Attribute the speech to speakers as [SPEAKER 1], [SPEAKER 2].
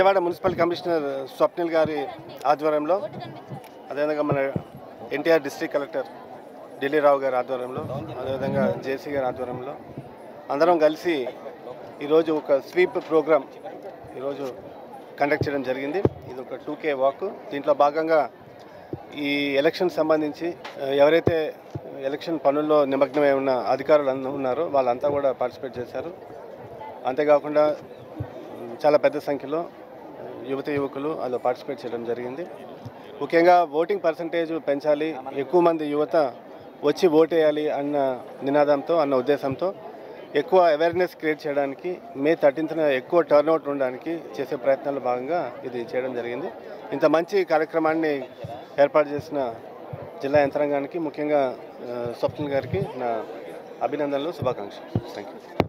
[SPEAKER 1] Vijayawada municipal commissioner Swapnil గారి ఆధ్వర్యంలో, అదేవిధంగా మన ఎన్టీఆర్ డిస్ట్రిక్ట్ కలెక్టర్ ఢిల్లీ రావు గారి ఆధ్వర్యంలో, అదేవిధంగా జేసీ గారి ఆధ్వర్యంలో అందరం కలిసి ఈరోజు ఒక స్వీప్ ప్రోగ్రామ్ ఈరోజు కండక్ట్ చేయడం జరిగింది. ఇది ఒక 2K వాక్. దీంట్లో భాగంగా ఈ ఎలక్షన్ సంబంధించి ఎవరైతే ఎలక్షన్ పనుల్లో నిమగ్నమై ఉన్న అధికారులు ఉన్నారో వాళ్ళంతా కూడా పార్టిసిపేట్ చేశారు. అంతేకాకుండా చాలా పెద్ద సంఖ్యలో యువకులు అందులో పార్టిసిపేట్ చేయడం జరిగింది. ముఖ్యంగా ఓటింగ్ పర్సంటేజ్ పెంచాలి, ఎక్కువ మంది యువత వచ్చి ఓటేయాలి అన్న ఉద్దేశంతో ఎక్కువ అవేర్నెస్ క్రియేట్ చేయడానికి మే 13న ఎక్కువ టర్న్అవుట్ ఉండడానికి చేసే ప్రయత్నాల్లో భాగంగా ఇది చేయడం జరిగింది. ఇంత మంచి కార్యక్రమాన్ని ఏర్పాటు చేసిన జిల్లా యంత్రాంగానికి, ముఖ్యంగా స్వప్నిల్ గారికి నా అభినందనలు, శుభాకాంక్షలు. Thank you.